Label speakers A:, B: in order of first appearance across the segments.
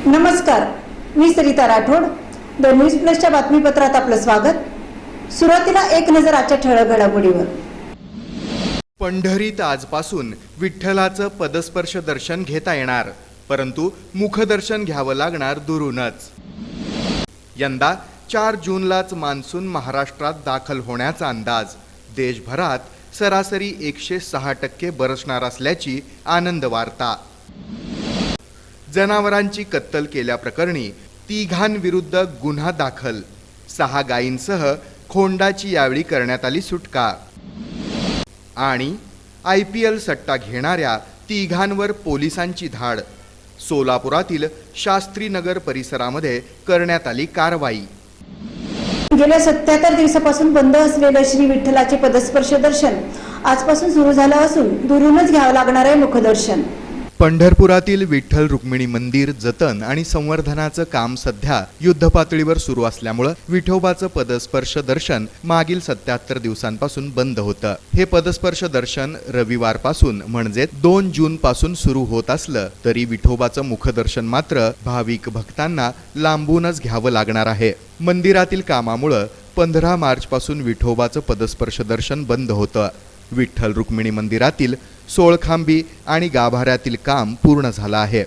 A: नमस्कार, मी Sarita Rathod. The news प्लसच्या बातमीपत्रात आपलं स्वागत. सुरुवातीला एक नजर आजच्या ठळक घडामोडीवर.
B: पंढरीत आजपासून विठ्ठलाचं पदस्पर्श दर्शन घेता येणार, परंतु मुखदर्शन घ्यावं लागणार दुरूनच. यंदा 4 जूनलाच मान्सून महाराष्ट्रात दाखल होण्याचा अंदाज. देशभरात सरासरी 106% बरसणार असल्याची आनंद वार्ता. जनावरांची कत्तल केल्याप्रकरणी 3 विरुद्ध गुन्हा दाखल. 6 गायींसह खोंडाची यावेळी करण्यात आली सुटका. आणि IPL सट्टा घेणाऱ्या 3 पोलिसांची धाड. सोलापुरातील शास्त्रीनगर परिसरामध्ये करण्यात आली कारवाई.
A: गेल्या 77 दिवसापासून बंद असलेलं श्री विठ्ठलाचे पदस्पर्श दर्शन आजपासून सुरू झालं असून दुरूनच घ्यावं लागणार आहे मुखदर्शन.
B: पंढरपुरातील विठ्ठल रुक्मिणी मंदिर जतन आणि संवर्धनाचं काम सध्या युद्धपातळीवर सुरू असल्यामुळे विठोबाचं पदस्पर्श दर्शन मागील 77 दिवसांपासून बंद होतं. हे पदस्पर्श दर्शन रविवारपासून म्हणजे 2 जून पासून सुरू होत असलं तरी विठोबाचं मुखदर्शन मात्र भाविक भक्तांना लांबूनच घ्यावं लागणार आहे. मंदिरातील कामामुळे 15 मार्च पासून विठोबाचं पदस्पर्श दर्शन बंद होतं. विठ्ठल रुक्मिणी मंदिरातील सोळखांबी आणि गाभाऱ्यातील काम पूर्ण झालं आहे.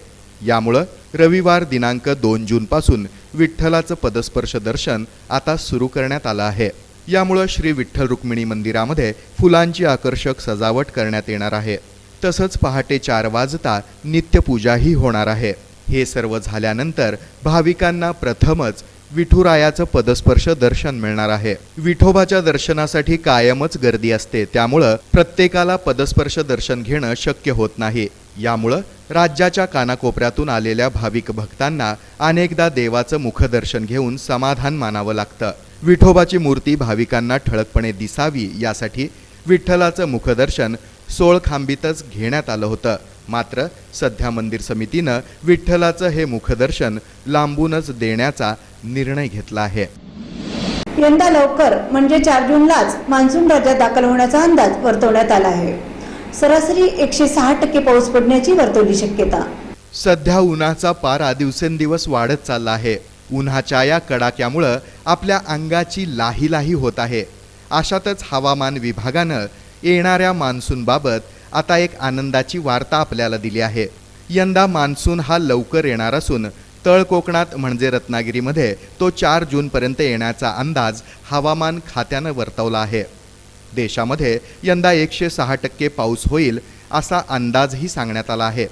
B: यामुळं रविवार दिनांक 2 जून पासून विठ्ठलाचं पदस्पर्श दर्शन आता सुरू करण्यात आलं आहे. यामुळं श्री विठ्ठल रुक्मिणी मंदिरामध्ये फुलांची आकर्षक सजावट करण्यात येणार आहे. तसंच पहाटे 4 वाजता नित्यपूजाही होणार आहे. हे सर्व झाल्यानंतर भाविकांना प्रथमच विठुरायाचं पदस्पर्श दर्शन मिळणार आहे. विठोबाच्या दर्शनासाठी कायमच गर्दी असते, त्यामुळं प्रत्येकाला पदस्पर्श दर्शन घेणं शक्य होत नाही. यामुळं राज्याच्या कानाकोपऱ्यातून आलेल्या भाविक भक्तांना अनेकदा देवाचं मुखदर्शन घेऊन समाधान मानावं लागतं. विठोबाची मूर्ती भाविकांना ठळकपणे दिसावी यासाठी विठ्ठलाचं मुखदर्शन सोळखांबीतच घेण्यात आलं होतं. मात्र सध्या मंदिर समितीनं विठ्ठलाचं हे मुखदर्शन लांबूनच देण्याचा निर्णय घेतला आहे.
A: यंदा लवकर म्हणजे 4 जूनलाच मान्सून राज्यात दाखल होण्याचा अंदाज वर्तवण्यात आला आहे. सरासरी 106% पाऊस पडण्याची वर्तवली शक्यता.
B: सध्या उन्हाचा पारा दिवसेंदिवस वाढत चालला आहे. उन्हाच्या या कडाक्यामुळं आपल्या अंगाची लाही होत आहे. अशातच हवामान विभागानं येणाऱ्या मान्सूनबाबत आता एक आनंदाची वार्ता आपल्याला दिली आहे. यंदा मान्सून हा लवकर येणार असून तळ कोकणात म्हणजे रत्नागिरीमध्ये तो 4 जूनपर्यंत येण्याचा अंदाज हवामान खात्यानं वर्तवला आहे. देशामध्ये यंदा 106% पाऊस होईल असा अंदाजही सांगण्यात आला आहे.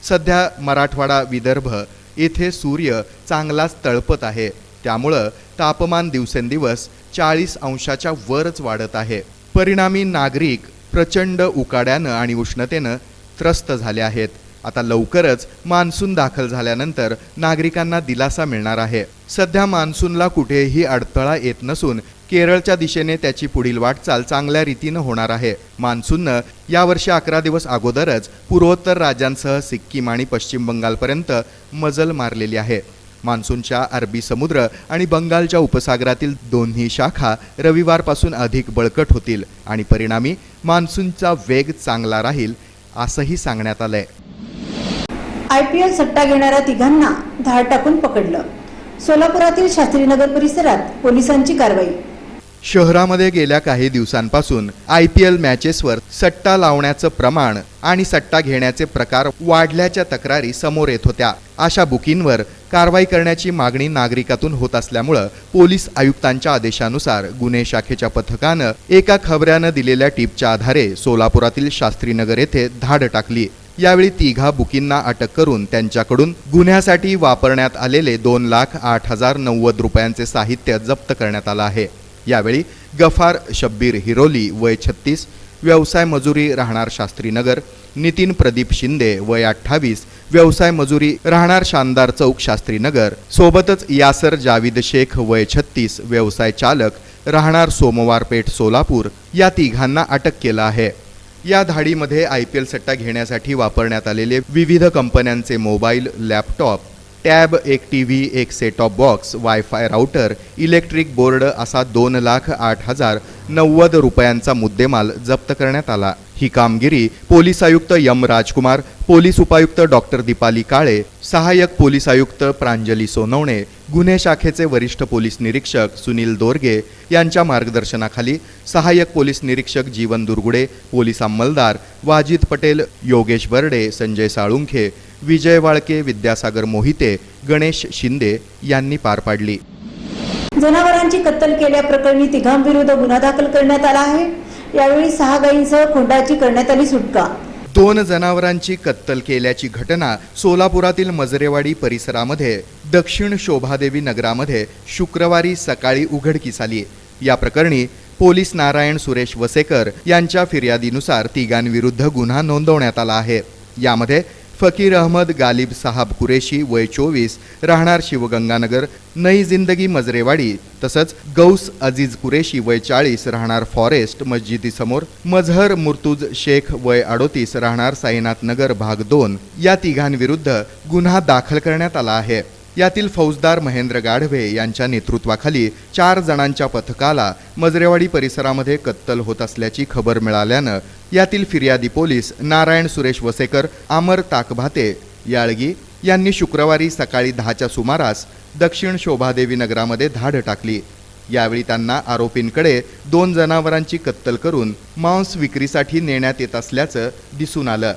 B: सध्या मराठवाडा विदर्भ येथे सूर्य चांगलाच तळपत आहे. त्यामुळं तापमान दिवसेंदिवस 40 अंशाच्या वरच वाढत आहे. परिणामी नागरिक प्रचंड उकाड्यानं आणि उष्णतेनं त्रस्त झाले आहेत. आता लवकरच मान्सून दाखल झाल्यानंतर नागरिकांना दिलासा मिळणार आहे. सध्या मान्सूनला कुठेही अडथळा येत नसून केरळच्या दिशेने त्याची पुढील वाटचाल चांगल्या रीतीनं होणार आहे. मान्सूननं यावर्षी 11 दिवस अगोदरच पूर्वोत्तर राज्यांसह सिक्कीम आणि पश्चिम बंगालपर्यंत मजल मारलेली आहे. मान्सूनच्या अरबी समुद्र आणि बंगालच्या उपसागरातील दोन्ही शाखा रविवारपासून अधिक बळकट होतील आणि परिणामी मान्सूनचा वेग चांगला राहील असंही सांगण्यात आलंय.
A: IPL सट्टा घेणाऱ्या 3 धाड टाकून पकडलं. सोलापुरातील शास्त्रीनगर परिसरात पोलिसांची कारवाई.
B: शहरामध्ये गेल्या काही दिवसांपासून IPL मॅचेसवर सट्टा लावण्याचं प्रमाण आणि सट्टा घेण्याचे प्रकार वाढल्याच्या तक्रारी समोर येत होत्या. अशा बुकींवर कारवाई करण्याची मागणी नागरिकातून होत असल्यामुळं पोलीस आयुक्तांच्या आदेशानुसार गुन्हे शाखेच्या पथकानं एका खबऱ्यानं दिलेल्या टिपच्या आधारे सोलापुरातील शास्त्रीनगर येथे धाड टाकली. यावेळी 3 बुकींना अटक करून त्यांच्याकडून गुन्ह्यासाठी वापरण्यात आलेले 2,08,090 रुपयांचे साहित्य जप्त करण्यात आलं आहे. यावेळी गफार शब्बीर हिरोली वय 36, व्यवसाय मजुरी राहणार शास्त्रीनगर, नितीन प्रदीप शिंदे वय 28, व्यवसाय मजुरी राहणार शानदार चौक शास्त्रीनगर, सोबतच यासर जावीद शेख वय 36, व्यवसाय चालक राहणार सोमवार पेठ सोलापूर या 3 अटक केलं आहे. या धाडीमध्ये IPL सट्टा घेण्यासाठी वापरण्यात आलेले विविध कंपन्यांचे मोबाईल, लॅपटॉप, टॅब, एक TV, एक set top box, wifi router, electric board असा 2,08,090 रुपयांचा मुद्देमाल जप्त करण्यात आला. ही कामगिरी पोलीस आयुक्त एम राजकुमार, पोलीस उपायुक्त डॉक्टर दीपाली काळे, सहाय्यक पोलीस आयुक्त प्रांजली सोनवणे, गुन्हे शाखेचे वरिष्ठ पोलीस निरीक्षक सुनील दोरगे यांच्या मार्गदर्शनाखाली सहाय्यक पोलीस निरीक्षक जीवन दुर्गुडे, पोलीस अंमलदार वाजिद पटेल, योगेश बर्डे, संजय साळुंखे, विजय वाळके, विद्यासागर मोहिते, गणेश शिंदे यांनी पार पाडली.
A: जनावरांची कत्तल केल्याप्रकरणी तिघांविरुद्ध गुन्हा दाखल करण्यात आला आहे. यावेळी 6 गायींसह खोंडाची करण्यात आली सुटका.
B: 2 जनावरांची कत्तल केल्याची घटना सोलापुरातील मजरेवाडी परिसरामध्ये दक्षिण शोभादेवी नगरामध्ये शुक्रवारी सकाळी उघडकीस आली. या प्रकरणी पोलीस नारायण सुरेश वसेकर यांच्या फिर्यादीनुसार तिघांविरुद्ध गुन्हा नोंदवण्यात आला आहे. यामध्ये फकीर अहमद गालिब साहब कुरेशी वय 24 राहणार शिवगंगानगर नई जिंदगी मजरेवाडी, तसंच गौस अजीज कुरेशी वय 40 राहणार फॉरेस्ट मस्जिदीसमोर, मजहर मुर्तुज शेख वय 38 राहणार साईनाथ नगर भाग 2 या तिघांविरुद्ध गुन्हा दाखल करण्यात आला आहे. यातील फौजदार महेंद्र गाढवे यांच्या नेतृत्वाखाली 4 जणांच्या पथकाला मजरेवाडी परिसरामध्ये कत्तल होत असल्याची खबर मिळाल्यानं यातील फिर्यादी पोलीस नारायण सुरेश वसेकर, आमर ताकभाते याळगी यांनी शुक्रवारी सकाळी 10च्या सुमारास दक्षिण शोभादेवी नगरामध्ये धाड टाकली. यावेळी त्यांना आरोपींकडे 2 जनावरांची कत्तल करून मांस विक्रीसाठी नेण्यात येत असल्याचं दिसून आलं.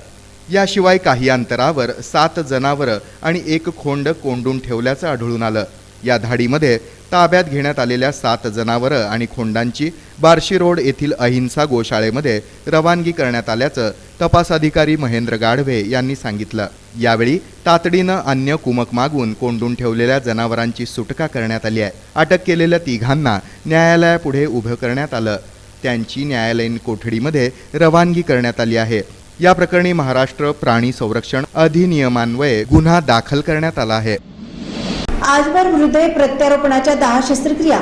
B: याशिवाय काही अंतरावर 7 जनावरं आणि 1 खोंड कोंडून ठेवल्याचं आढळून आलं. या धाडीमध्ये ताब्यात घेण्यात आलेल्या 7 जनावरं आणि खोंडांची बार्शी रोड येथील अहिंसा गोशाळेमध्ये रवानगी करण्यात आल्याचं तपास अधिकारी महेंद्र गाढवे यांनी सांगितलं. यावेळी तातडीनं अन्य कुमक मागून कोंडून ठेवलेल्या जनावरांची सुटका करण्यात आली आहे. अटक केलेल्या तिघांना न्यायालयापुढे उभं करण्यात आलं. त्यांची न्यायालयीन कोठडीमध्ये रवानगी करण्यात आली आहे. या प्रकरणी महाराष्ट्र प्राणी संरक्षण अधिनियमान्वये गुन्हा दाखल करण्यात आला आहे.
A: आजवर हृदय प्रत्यारोपणाच्या 10 शस्त्रक्रिया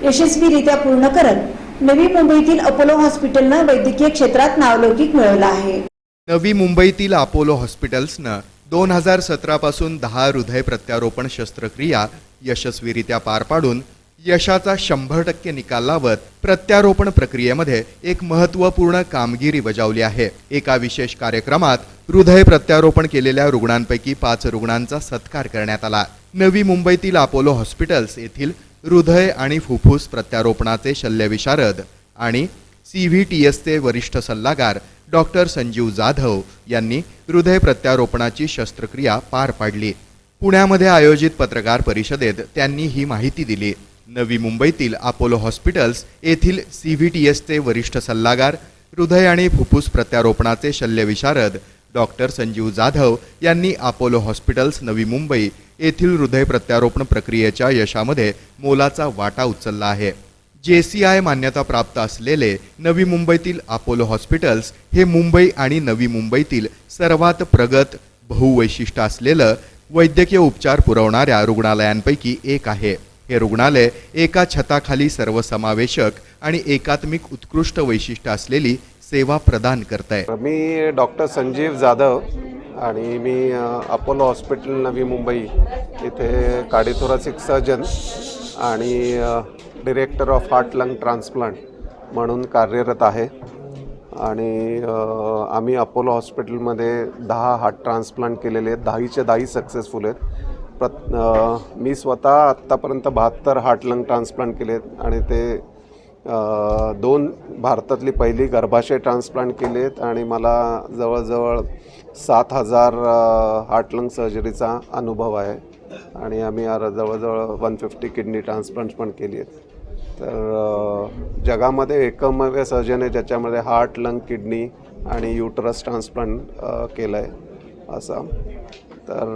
A: यशस्वीरित्या पूर्ण करत नवी मुंबईतील अपोलो हॉस्पिटलनं वैद्यकीय क्षेत्रात नावलौकिक मिळवलं आहे.
B: नवी मुंबईतील अपोलो हॉस्पिटल्सनं 2017 पासून 10 हृदय प्रत्यारोपण शस्त्रक्रिया यशस्वीरित्या पार पाडून यशाचा 100% निकाल लावत प्रत्यारोपण प्रक्रियेमध्ये एक महत्त्वपूर्ण कामगिरी बजावली आहे. एका विशेष कार्यक्रमात हृदय प्रत्यारोपण केलेल्या रुग्णांपैकी 5 रुग्णांचा सत्कार करण्यात आला. नवी मुंबईतील अपोलो हॉस्पिटल्स येथील हृदय आणि फुफ्फुस प्रत्यारोपणाचे शल्यविशारद आणि CVTSचे वरिष्ठ सल्लागार डॉक्टर संजीव जाधव यांनी हृदय प्रत्यारोपणाची शस्त्रक्रिया पार पाडली. पुण्यामध्ये आयोजित पत्रकार परिषदेत त्यांनी ही माहिती दिली. नवी मुंबईतील अपोलो हॉस्पिटल्स येथील CVTSचे वरिष्ठ सल्लागार, हृदय आणि फुफ्फुस प्रत्यारोपणाचे शल्यविशारद डॉक्टर संजीव जाधव यांनी अपोलो हॉस्पिटल्स नवी मुंबई येथील हृदय प्रत्यारोपण प्रक्रियेच्या यशामध्ये मोलाचा वाटा उचलला आहे. JCI मान्यताप्राप्त असलेले नवी मुंबईतील अपोलो हॉस्पिटल्स हे मुंबई आणि नवी मुंबईतील सर्वात प्रगत बहुवैशिष्ट्य असलेलं वैद्यकीय उपचार पुरवणाऱ्या रुग्णालयांपैकी एक आहे. हे रुग्णालय एका छताखाली सर्वसमावेशक आणि एकात्मिक उत्कृष्ट वैशिष्ट्य असलेली सेवा प्रदान करत आहे.
C: मी डॉक्टर संजीव जाधव आणि मी अपोलो हॉस्पिटल नवी मुंबई इथे कार्डिओथोरॅसिक सर्जन आणि director of heart lung transplant म्हणून कार्यरत आहे. आणि आम्ही अपोलो हॉस्पिटलमध्ये 10 हार्ट ट्रान्सप्लांट केलेले आहेत. 10चे 10 सक्सेसफुल आहेत. मी स्वतः आत्तापर्यंत 72 हार्ट लंग ट्रान्सप्लांट केले आहेत आणि ते 2 भारतातली पहिली गर्भाशय ट्रान्सप्लांट केले आहेत आणि मला जवळजवळ 7000 हार्ट लंग सर्जरीचा अनुभव आहे. आणि आम्ही जवळजवळ 150 किडनी ट्रान्सप्लांट्स पण केली आहेत. तर जगामध्ये एकमेव सर्जन आहे ज्याच्यामध्ये हार्ट लंग किडनी आणि युटरस ट्रान्सप्लांट केलं आहे असं. तर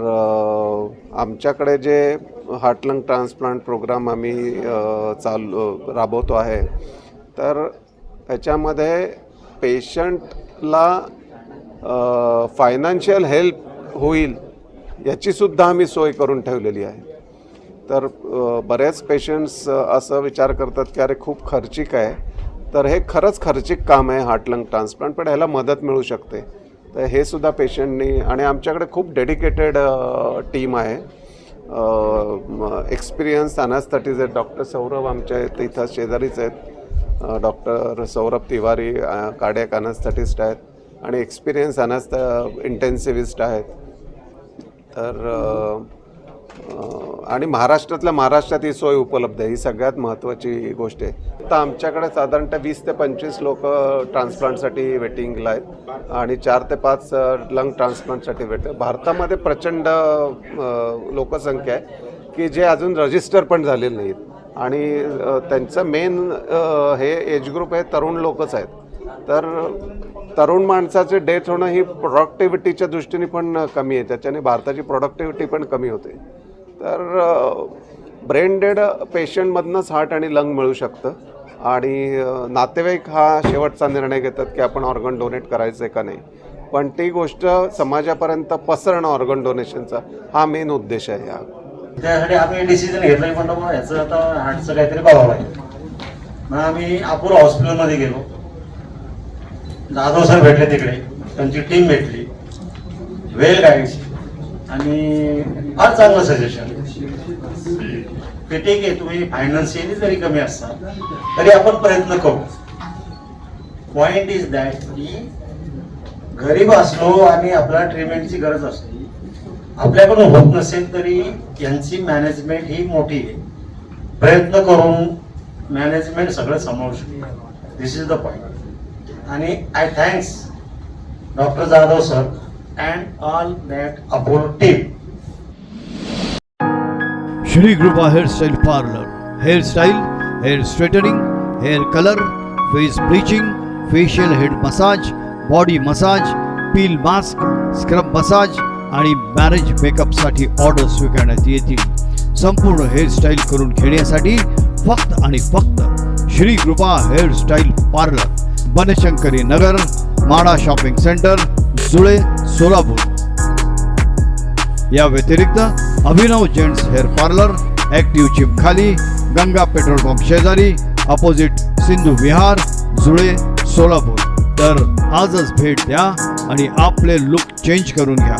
C: आमच्याकडे जे हार्ट लंग ट्रान्सप्लांट प्रोग्राम आम्ही राबवतो आहे तर त्याच्यामध्ये पेशंटला फायनान्शियल हेल्प होईल याचीसुद्धा आम्ही सोय करून ठेवलेली आहे. तर बरेच पेशंट्स असं विचार करतात की अरे खूप खर्चिक आहे. तर हे खरंच खर्चिक काम आहे हार्ट लंग ट्रान्सप्लांट, पण ह्याला मदत मिळू शकते. तर हे सुद्धा पेशंटनी आणि आमच्याकडे खूप डेडिकेटेड टीम आहे. एक्सपिरियन्स अनॅस्थेटिस्ट आहेत. डॉक्टर सौरभ आमच्या इथं शेजारीच आहेत. Doctor Saurabh Tiwari cardiac anaesthetist आहेत आणि एक्सपिरियन्स इंटेन्सिव्हिस्ट आहेत. तर आणि महाराष्ट्रात ही सोय उपलब्ध आहे, ही सगळ्यात महत्त्वाची गोष्ट आहे. आता आमच्याकडे साधारणतः 20 ते 25 लोक ट्रान्सप्लांटसाठी वेटिंगला आहेत आणि 4 ते 5 लंग ट्रान्सप्लांटसाठी वेटिंग. भारतामध्ये प्रचंड लोकसंख्या आहे की जे अजून रजिस्टर पण झालेले नाहीत आणि त्यांचं मेन हे एज ग्रुप आहे तरुण लोकच आहेत. तर तरुण माणसाचे डेथ होणं ही प्रोडक्टिव्हिटीच्या दृष्टीने पण कमी आहे, त्याच्याने भारताची प्रोडक्टिव्हिटी पण कमी होते. तर ब्रेन डेड पेशंटमधनंच हार्ट आणि लंग मिळू शकतं आणि नातेवाईक हा शेवटचा निर्णय घेतात की आपण ऑर्गन डोनेट करायचं आहे का नाही. पण ती गोष्ट समाजापर्यंत पसरणं ऑर्गन डोनेशनचा हा मेन उद्देश आहे.
D: त्यासाठी आम्ही डिसिजन घेतलं म्हणलं मग ह्याचं आता हार्टचं काहीतरी बघावं लागेल. मग आम्ही अपोलो हॉस्पिटलमध्ये गेलो. जाधव सर भेटले तिकडे, त्यांची टीम भेटली, वेल गाईड आणि फार चांगलं सजेशन की ठीक आहे तुम्ही फायनान्शियली जरी कमी असाल तरी आपण प्रयत्न करू. पॉइंट इज दॅट की गरीब असलो आणि आपल्याला ट्रीटमेंटची गरज असली, आपल्याकडून होत नसेल तरी यांची मॅनेजमेंट ही मोठी आहे. प्रयत्न करून मॅनेजमेंट सगळं सांभाळू शकतो. This is the point. आणि I thanks doctor Jadhav sir and all that Apollo team.
E: Shri Kripa hairstyle parlour, hairstyle, hair straightening, hair colour, face bleaching, facial head massage, body massage, peel mask, scrub massage आणि marriage मेकअपसाठी order स्वीकारण्यात येतील. संपूर्ण hairstyle करून घेण्यासाठी फक्त आणि फक्त Shri Kripa hairstyle parlour, Banashankari Nagar, MHADA shopping centre, Jule, Solapur. या व्यतिरिक्त Abhinav gents hair parlour, active gym खाली, गंगा पेट्रोल पंप शेजारी, अपोजिट सिंधू विहार, जुळे, सोलापूर. तर आजच भेट द्या आणि आपले लुक चेंज करून घ्या.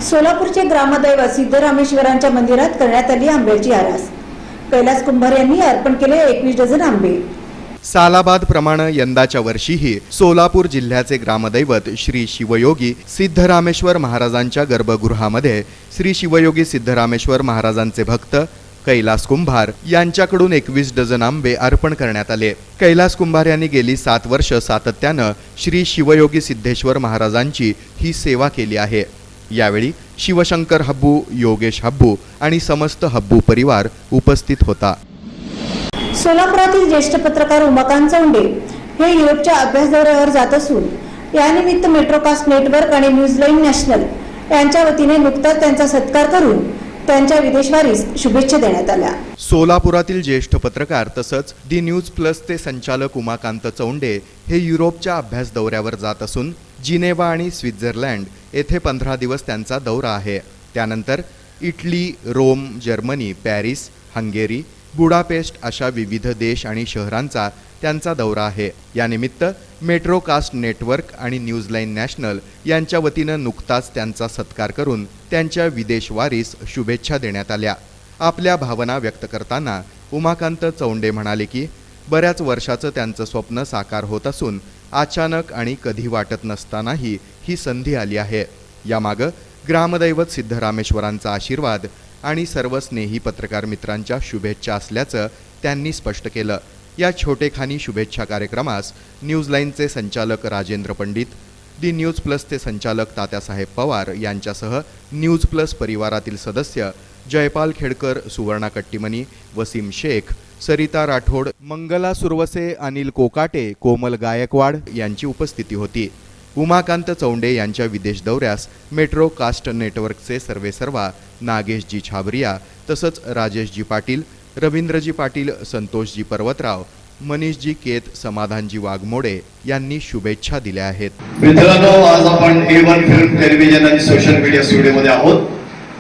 A: सोलापूरचे ग्रामदैवत सिद्धरामेश्वरांच्या मंदिरात करण्यात आली आंब्याची आरास. कैलास कुंभार यांनी अर्पण केले 21 डझन आंबे.
B: सालाबाद प्रमाणे यंदाच्या वर्षीही सोलापूर जिल्ह्याचे ग्रामदैवत श्री शिवयोगी सिद्धरामेश्वर महाराजांच्या गर्भगृहामध्ये श्री शिवयोगी सिद्धरामेश्वर महाराजांचे भक्त कैलास कुंभार यांच्याकडून 21 डझन आंबे अर्पण करण्यात आले. कैलास कुंभार यांनी गेली 7 वर्ष सातत्यानं श्री शिवयोगी सिद्धेश्वर महाराजांची ही सेवा केली आहे. यावेळी शिवशंकर हब्बू, योगेश हब्बू आणि समस्त हब्बू परिवार उपस्थित होता.
A: सोलापुरातील ज्येष्ठ पत्रकार उमाकांत चौंडे हे युरोपच्या अभ्यास दौऱ्यावर जात असून यानिमित्त मेट्रोकास्ट नेटवर्क आणि न्यूजलाईन नॅशनल यांच्या वतीने नुकताच त्यांचा सत्कार करून त्यांच्या विदेशवारीस शुभेच्छा देण्यात आल्या.
B: सोलापुरातील ज्येष्ठ पत्रकार तसंच दी न्यूज प्लसचे संचालक उमाकांत चौंडे हे युरोपच्या अभ्यास दौऱ्यावर जात असून जिनेवा आणि स्वित्झर्लंड येथे 15 दिवस त्यांचा दौरा आहे. त्यानंतर Italy, Rome, Germany, Paris, Hungary, Budapest अशा विविध देश आणि शहरांचा त्यांचा दौरा आहे. यानिमित्त मेट्रोकास्ट नेटवर्क आणि न्यूजलाईन नॅशनल यांच्या वतीनं नुकताच त्यांचा सत्कार करून त्यांच्या विदेशवारीस शुभेच्छा देण्यात आल्या. आपल्या भावना व्यक्त करताना उमाकांत चौंडे म्हणाले की बऱ्याच वर्षाचं त्यांचं स्वप्न साकार होत असून अचानक आणि कधी वाटत नसतानाही ही संधी आली आहे. यामागं ग्रामदैवत सिद्धरामेश्वरांचा आशीर्वाद आणि सर्व स्नेही पत्रकार मित्रांच्या शुभेच्छा असल्याचं त्यांनी स्पष्ट केलं. या छोटेखानी शुभेच्छा कार्यक्रमास न्यूजलाईनचे संचालक राजेंद्र पंडित, दी न्यूज प्लसचे संचालक तात्यासाहेब पवार यांच्यासह न्यूज प्लस परिवारातील सदस्य जयपाल खेडकर, सुवर्णा कट्टीमनी, वसीम शेख, सरिता राठोड, मंगला सुरवसे, अनिल कोकाटे, कोमल गायकवाड यांची उपस्थिती होती. उमाकांत चौंडे यांच्या विदेश दौऱ्यास मेट्रोकास्ट नेटवर्कचे सर्वेसर्वा नागेशजी छाबरिया तसंच राजेशजी पाटील, रवींद्रजी पाटील, संतोषजी पर्वतराव, मनीषजी केत, समाधानजी वाघमोडे यांनी शुभेच्छा दिल्या आहेत.
F: मित्रांनो, आज आपण A1 फिल्म, टेलिव्हिजन आणि सोशल मीडिया स्टुडिओमध्ये आहोत.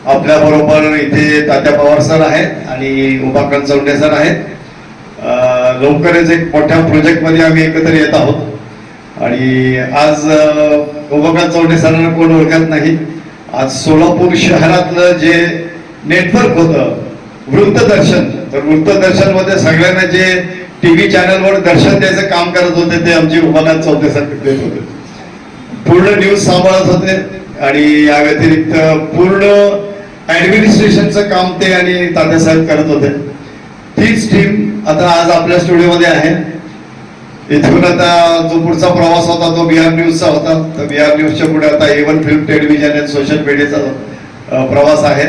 F: आपल्याबरोबर इथे तात्या पवार सर आहेत आणि उमाकांत चौंडे सर आहेत. लवकरच एक मोठ्या प्रोजेक्टमध्ये आम्ही एकत्र येत आहोत आणि आज उमाकांत चौंडे सरांना कोण ओळखत नाही. आज सोलापूर शहरातलं जे नेटवर्क होतं वृत्तदर्शन, तर वृत्तदर्शनमध्ये सगळ्यांना जे टीव्ही चॅनलवर दर्शन द्यायचं काम करत होते ते आमचे उमाकांत चौंडे सर देत होते. पूर्ण न्यूज सांभाळत होते आणि या व्यतिरिक्त पूर्ण ऍडमिनिस्ट्रेशनचं काम ते आणि तात्यासाहेब करत होते. तीच टीम आता आज आपल्या स्टुडिओमध्ये आहे. इथून आता जो पुढचा प्रवास होता तो बिहार न्यूजचा होता, तर बिहार न्यूजच्या पुढे आता A1 फिल्म टेलिव्हिजन आणि सोशल मीडियाचा प्रवास आहे.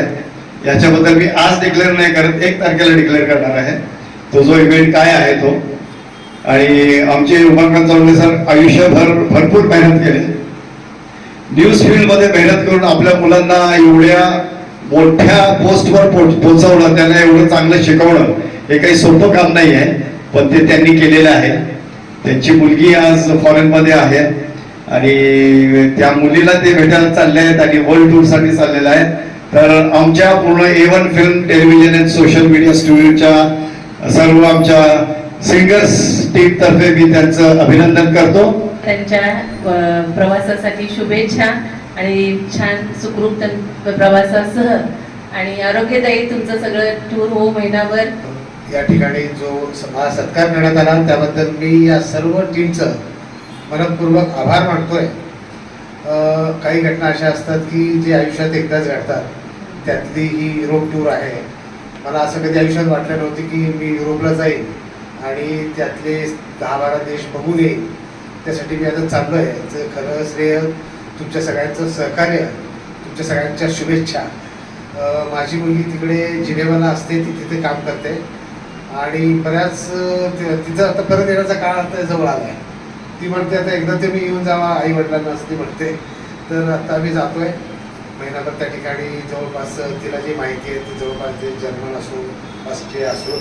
F: याच्याबद्दल मी आज डिक्लेअर नाही करत, 1 तारखेला डिक्लेअर करणार आहे तो जो इव्हेंट काय आहे तो. आणि आमचे उमाकांत चौंडे सर आयुष्यभर भरपूर मेहनत केली, न्यूज फील्डमध्ये मेहनत करून आपल्या मुलांना एवढ्या मोठ्या पोस्टवर पोहोचवणं, त्यांना एवढं चांगलं शिकवणं हे काही सोपं काम नाही आहे, पण ते त्यांनी केलेलं आहे. त्यांची मुलगी आज फॉरेनमध्ये आहे आणि त्या मुलीला ते भेटायला चालले आहेत आणि वर्ल्ड टूरसाठी चाललेलं आहे. तर आमच्या पूर्ण A1 फिल्म टेलिव्हिजन आणि सोशल मीडिया स्टुडिओच्या सर्व आमच्या सिंगर्स टीम तर्फे मी त्यांचं अभिनंदन करतो.
G: त्यांच्या प्रवासासाठी शुभेच्छा आणि छान सुखरूप प्रवासासह आणि आरोग्यदायी तुमचं सगळं टूर हो महिनाभर.
H: या ठिकाणी जो मला सत्कार करण्यात आला त्याबद्दल मी या सर्व टीमचं मनपूर्वक आभार मानतोय. काही घटना अशा असतात की जे आयुष्यात एकदाच घडतात, त्यातली ही युरोप टूर आहे. मला असं कधी आयुष्यात वाटलं नव्हतं की मी युरोपला जाईन आणि त्यातले 10-12 देश बघून येईन. त्यासाठी मी आता चाललो आहे. याचं खरं श्रेय तुमच्या सगळ्यांचं सहकार्य, तुमच्या सगळ्यांच्या शुभेच्छा. माझी मुलगी तिकडे जिनेवाला असते, ती तिथे काम करते आणि बऱ्याच तिचं आता परत येण्याचा काळ आता जवळ आला आहे. ती म्हणते आता एकदा ते मी येऊन जावा आई वडिलांना, असं ती म्हणते. तर आता आम्ही जातोय महिनाभर त्या ठिकाणी. जवळपास तिला जी माहिती आहे ती जवळपास जे जर्मन असो, ऑस्ट्रिया असो,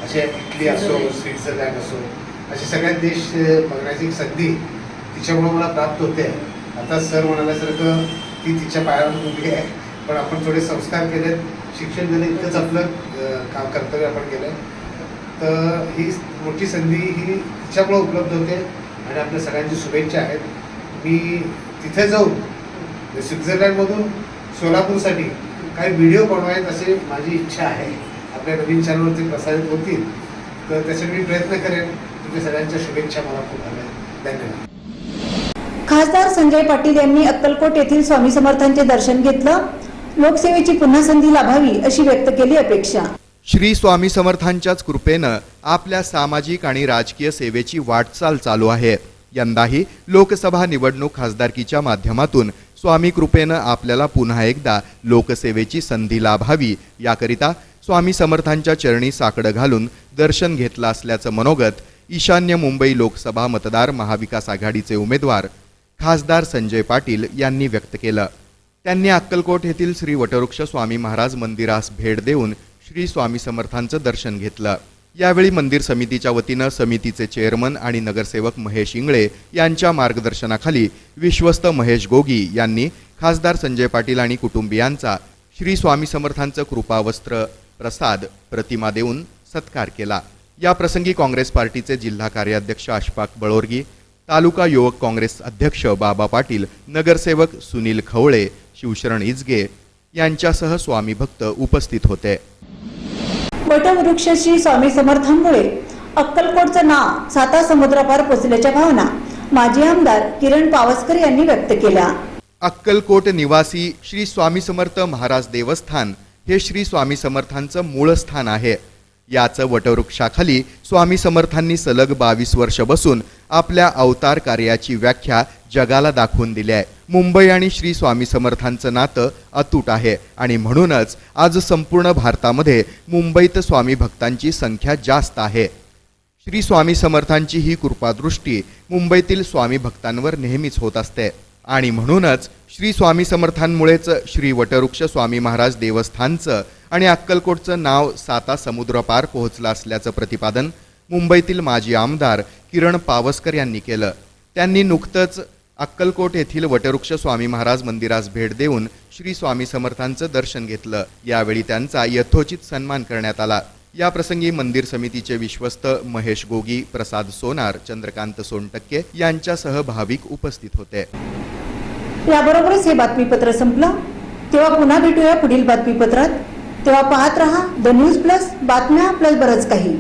H: असे इटली असो, स्वित्झर्लंड असो, असे सगळे देश बघण्याची संधी तिच्यामुळे मला प्राप्त होते. आता सर म्हणाल्यासारखं ती तिच्या पायावर मुलगी आहे, पण आपण थोडे संस्कार केलेत, शिक्षण दिलं, इतकंच आपलं काम कर्तव्य आपण केलं. तर ही मोठी संधी ही तिच्यामुळे उपलब्ध होते आणि आपल्या सगळ्यांची शुभेच्छा आहेत. मी तिथे जाऊन स्वित्झर्लंडमधून सोलापूरसाठी काही व्हिडिओ बनवायचे असे माझी इच्छा आहे. आपल्या नवीन चॅनलवरती प्रसारित होतील तर त्यासाठी मी प्रयत्न करेन. तुमच्या सगळ्यांच्या शुभेच्छा मला खूप हव्या. धन्यवाद.
A: खासदार संजय पाटील यांनी अक्कलकोट येथील स्वामी समर्थांचे दर्शन घेतलं. लोकसेवेची पुन्हा संधी लाभावी अशी व्यक्त केली अपेक्षा.
B: श्री स्वामी समर्थांच्याच कृपेनं आपल्या सामाजिक आणि राजकीय सेवेची वाटचाल चालू आहे. यंदाही लोकसभा निवडणूक खासदारकीच्या माध्यमातून स्वामी कृपेनं आपल्याला पुन्हा एकदा लोकसेवेची संधी लाभावी याकरिता स्वामी समर्थांच्या चरणी साकडं घालून दर्शन घेतलं असल्याचं मनोगत ईशान्य मुंबई लोकसभा मतदार महाविकास आघाडीचे उमेदवार खासदार संजय पाटील यांनी व्यक्त केलं. त्यांनी अक्कलकोट येथील श्री वटवृक्ष स्वामी महाराज मंदिरास भेट देऊन श्री स्वामी समर्थांचं दर्शन घेतलं. यावेळी मंदिर समितीच्या वतीनं समितीचे चेअरमन आणि नगरसेवक महेश इंगळे यांच्या मार्गदर्शनाखाली विश्वस्त महेश गोगी यांनी खासदार संजय पाटील आणि कुटुंबियांचा श्री स्वामी समर्थांचं कृपावस्त्र प्रसाद प्रतिमा देऊन सत्कार केला. या प्रसंगी काँग्रेस पार्टीचे जिल्हा कार्याध्यक्ष अशफाक बळोरगी, तालुका युवक काँग्रेस अध्यक्ष बाबा पाटील, नगरसेवक सुनील खवळे, शिवशरण इजगे यांच्यासह स्वामी भक्त उपस्थित होते.
A: वटवृक्ष श्री स्वामी समर्थांमुळे अक्कलकोटचं नाव 7 समुद्रापार पोचल्याच्या भावना माजी आमदार किरण पावसकर यांनी व्यक्त केल्या.
B: अक्कलकोट निवासी श्री स्वामी समर्थ महाराज देवस्थान हे श्री स्वामी समर्थांचं मूळ स्थान आहे. याचं वटवृक्षाखाली स्वामी समर्थांनी सलग 22 वर्ष बसून आपल्या अवतार कार्याची व्याख्या जगाला दाखवून दिली आहे. मुंबई आणि श्री स्वामी समर्थांचं नातं अतूट आहे आणि म्हणूनच आज संपूर्ण भारतामध्ये मुंबईत स्वामी भक्तांची संख्या जास्त आहे. श्री स्वामी समर्थांची ही कृपादृष्टी मुंबईतील स्वामी भक्तांवर नेहमीच होत असते आणि म्हणूनच श्री स्वामी समर्थांमुळेच श्री वटवृक्ष स्वामी महाराज देवस्थानचं आणि अक्कलकोटचं नाव 7 समुद्रपार पोहोचलं असल्याचं प्रतिपादन मुंबईतील माजी आमदार किरण पावसकर यांनी केलं. त्यांनी नुकतंच अक्कलकोट येथील वटवृक्ष स्वामी महाराज मंदिरास भेट देऊन श्री स्वामी समर्थांचं दर्शन घेतलं. यावेळी त्यांचा यथोचित सन्मान करण्यात आला. या प्रसंगी मंदिर समितीचे विश्वस्त महेश गोगी, प्रसाद सोनार, चंद्रकांत सोनटक्के यांच्यासह भाविक उपस्थित होते.
A: याबरोबरच हे बातमीपत्र संपलं. तेव्हा पुन्हा भेटूया पुढील बातमीपत्रात. तेव्हा पाहत रहा द न्यूज प्लस, बातम्या प्लस बरंच काही.